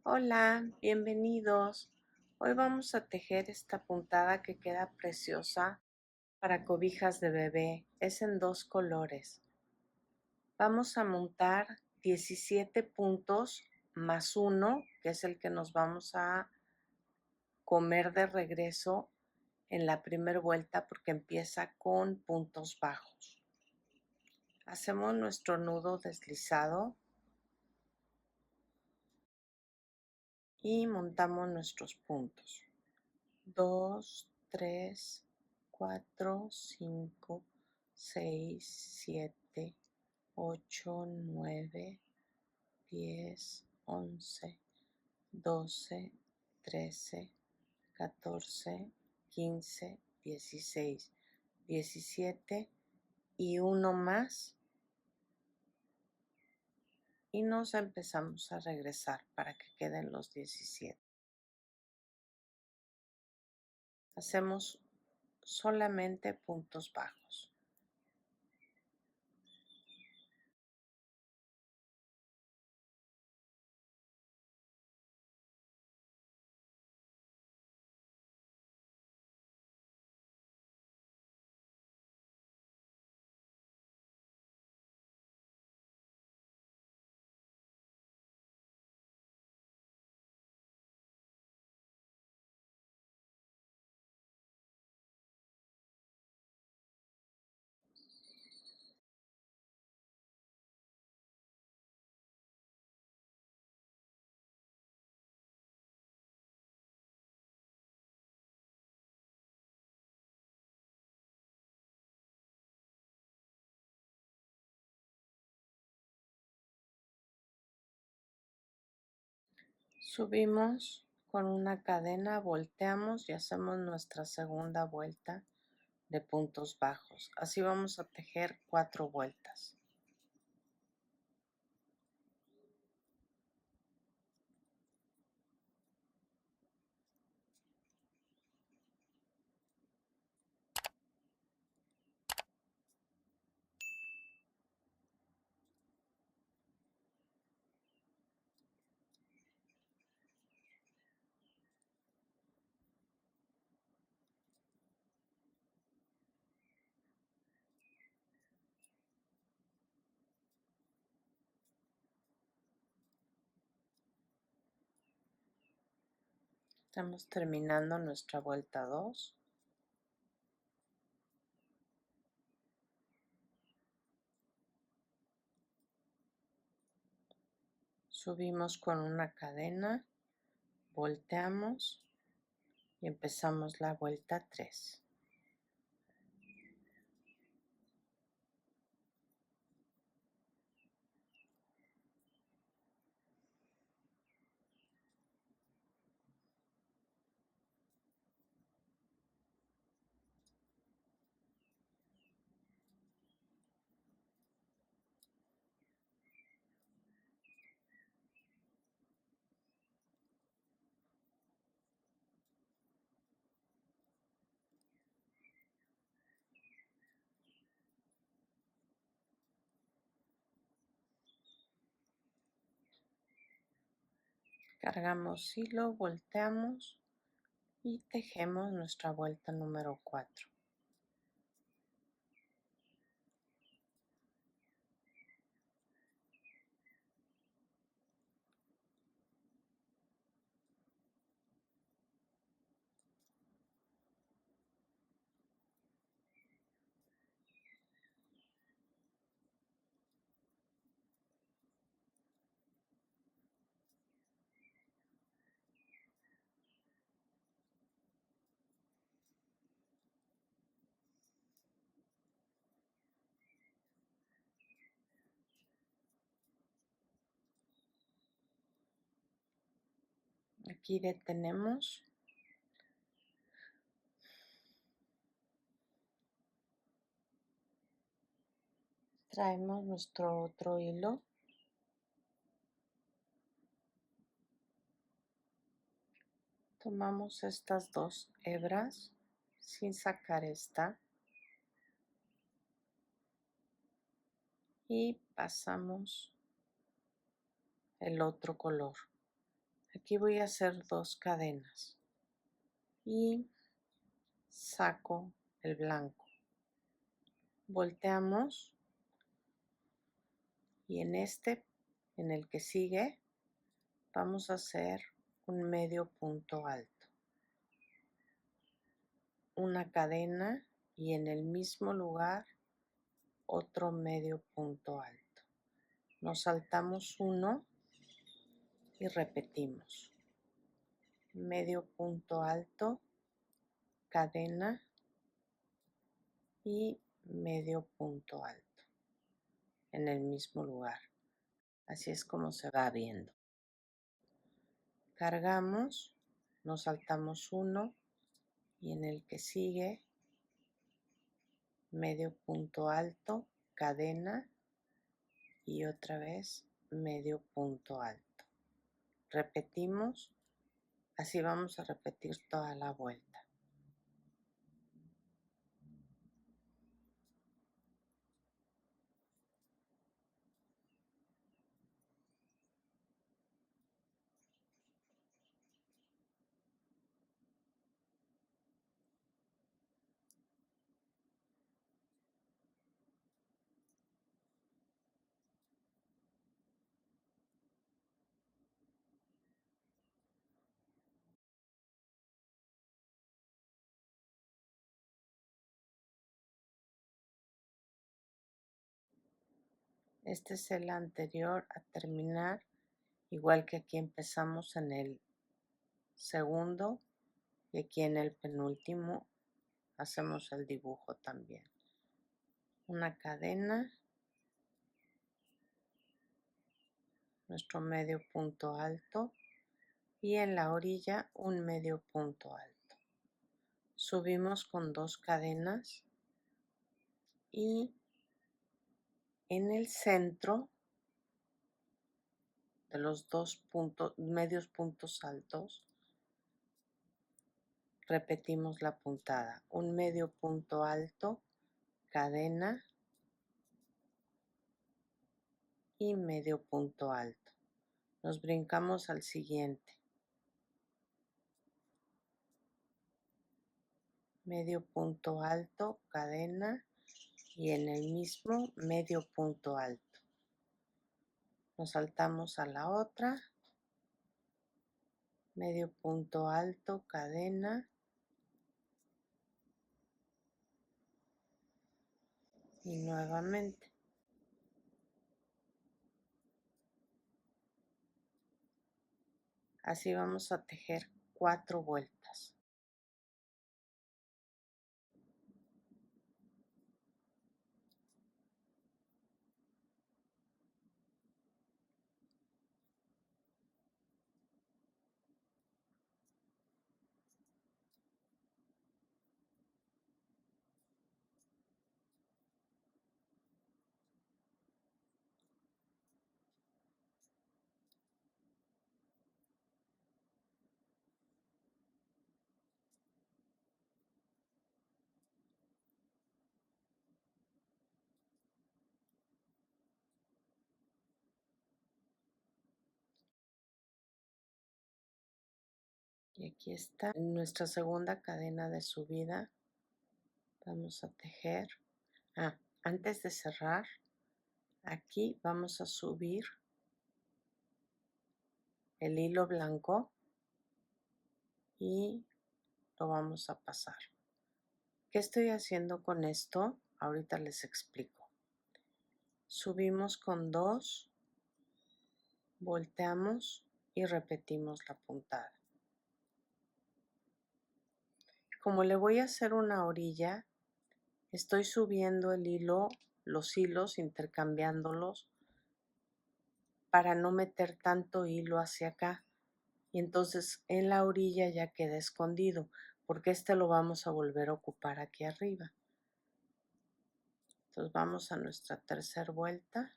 Hola, bienvenidos. Hoy vamos a tejer esta puntada que queda preciosa para cobijas de bebé. Es en dos colores. Vamos a montar 17 puntos más uno, que es el que nos vamos a comer de regreso en la primera vuelta porque empieza con puntos bajos. Hacemos nuestro nudo deslizado y montamos nuestros puntos. 2, 3, 4, 5, 6, 7, 8, 9, 10, 11, 12, 13, 14, 15, 16, 17 y uno más. Y nos empezamos a regresar para que queden los 17. Hacemos solamente puntos bajos. Subimos con una cadena, volteamos y hacemos nuestra segunda vuelta de puntos bajos. Así vamos a tejer 4 vueltas. Estamos terminando nuestra vuelta 2. Subimos con una cadena, volteamos y empezamos la vuelta 3. Cargamos hilo, volteamos y tejemos nuestra vuelta número 4. Aquí detenemos. Traemos nuestro otro hilo. Tomamos estas 2 hebras sin sacar esta y pasamos el otro color. Aquí voy a hacer 2 cadenas y saco el blanco. Volteamos y en el que sigue, vamos a hacer un medio punto alto, una cadena y en el mismo lugar otro medio punto alto. Nos saltamos uno y repetimos. Medio punto alto, cadena y medio punto alto en el mismo lugar. Así es como se va viendo. Cargamos, nos saltamos uno y en el que sigue medio punto alto, cadena y otra vez medio punto alto. Repetimos, así vamos a repetir toda la vuelta. Este es el anterior a terminar, igual que aquí empezamos en el segundo y aquí en el penúltimo hacemos el dibujo también. Una cadena, nuestro medio punto alto y en la orilla un medio punto alto. Subimos con 2 cadenas y en el centro de los 2 medios puntos altos repetimos la puntada. Un medio punto alto, cadena y medio punto alto. Nos brincamos al siguiente. Medio punto alto, cadena y en el mismo medio punto alto. Nos saltamos a la otra, medio punto alto, cadena y nuevamente. Así vamos a tejer 4 vueltas. Y aquí está nuestra segunda cadena de subida. Vamos a tejer. Antes de cerrar, aquí vamos a subir el hilo blanco y lo vamos a pasar. ¿Qué estoy haciendo con esto? Ahorita les explico. Subimos con 2, volteamos y repetimos la puntada. Como le voy a hacer una orilla, estoy subiendo el hilo, los hilos, intercambiándolos para no meter tanto hilo hacia acá. Y entonces en la orilla ya queda escondido, porque este lo vamos a volver a ocupar aquí arriba. Entonces vamos a nuestra tercera vuelta.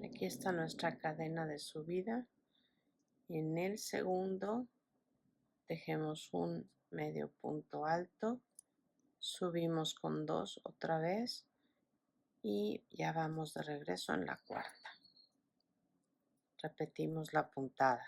Aquí está nuestra cadena de subida. En el segundo tejemos un medio punto alto, subimos con 2 otra vez y ya vamos de regreso en la cuarta. Repetimos la puntada.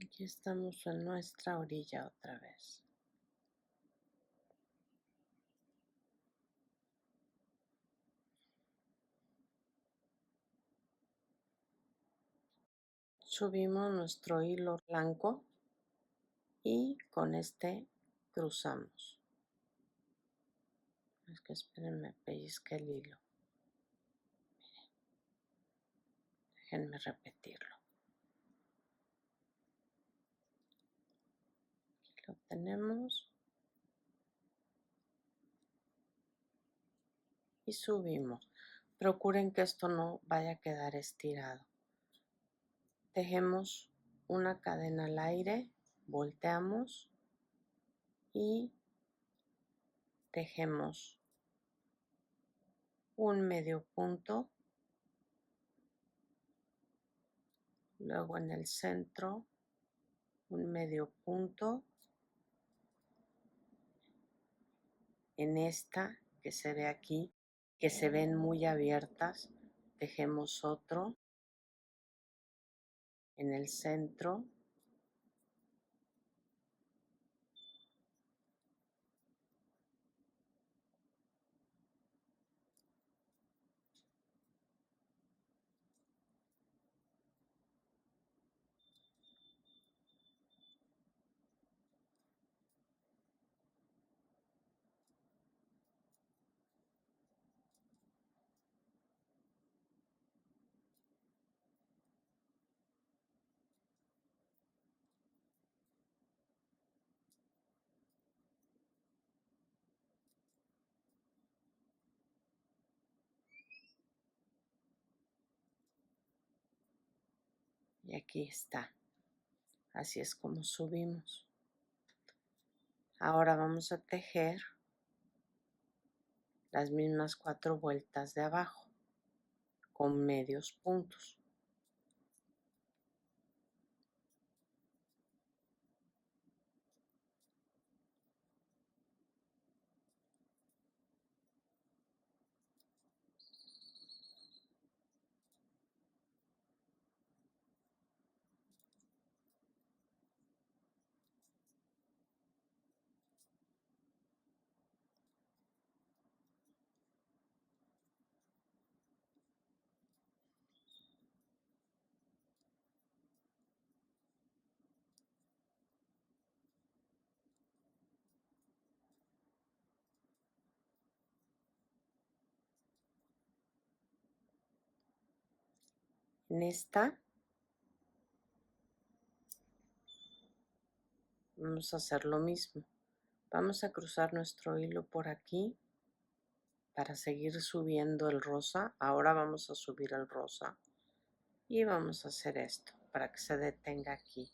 Aquí estamos en nuestra orilla otra vez. Subimos nuestro hilo blanco y con este cruzamos. Es que espérenme, pellizca el hilo. Miren, déjenme repetirlo. Aquí lo tenemos. Y subimos. Procuren que esto no vaya a quedar estirado. Tejemos una cadena al aire, volteamos y tejemos un medio punto, luego en el centro un medio punto, en esta que se ve aquí, que se ven muy abiertas, tejemos otro en el centro, y aquí está. Así es como subimos. Ahora vamos a tejer las mismas 4 vueltas de abajo con medios puntos. En esta vamos a hacer lo mismo. Vamos a cruzar nuestro hilo por aquí para seguir subiendo el rosa. Ahora vamos a subir el rosa y vamos a hacer esto para que se detenga aquí.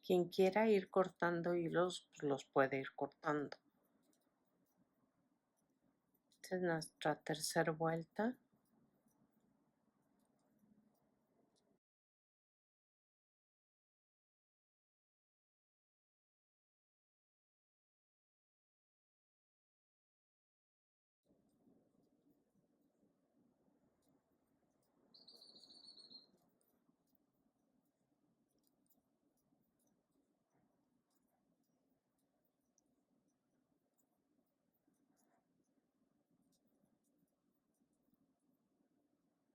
Quien quiera ir cortando hilos, pues los puede ir cortando. Esta es nuestra tercera vuelta.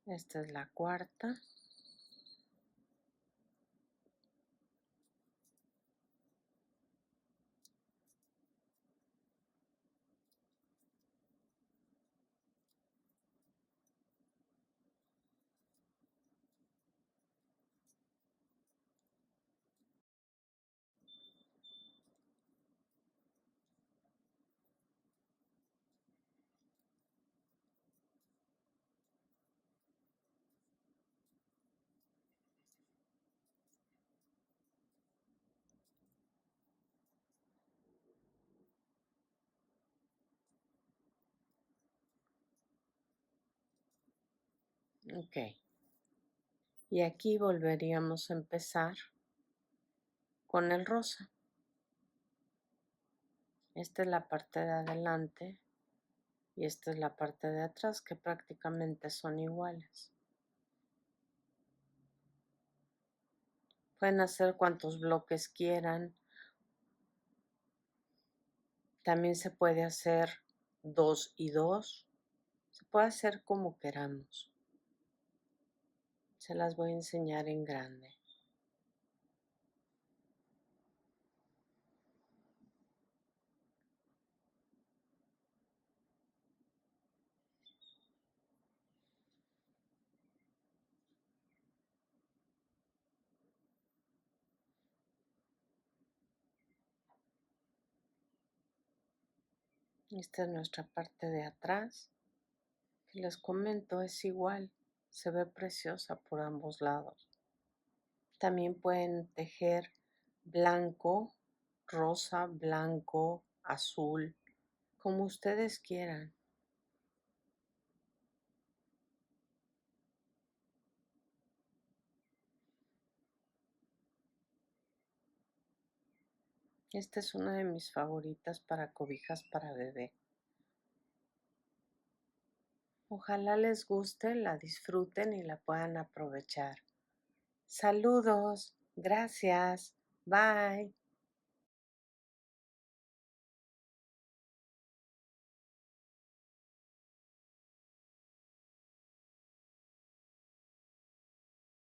Esta es la cuarta. Ok. Y aquí volveríamos a empezar con el rosa. Esta es la parte de adelante y esta es la parte de atrás, que prácticamente son iguales. Pueden hacer cuantos bloques quieran. También se puede hacer 2 y 2. Se puede hacer como queramos. Se las voy a enseñar en grande. Esta es nuestra parte de atrás, que les comento es igual, se ve preciosa por ambos lados. También pueden tejer blanco, rosa, blanco, azul, como ustedes quieran. Esta es una de mis favoritas para cobijas para bebé. Ojalá les guste, la disfruten y la puedan aprovechar. Saludos, gracias, bye.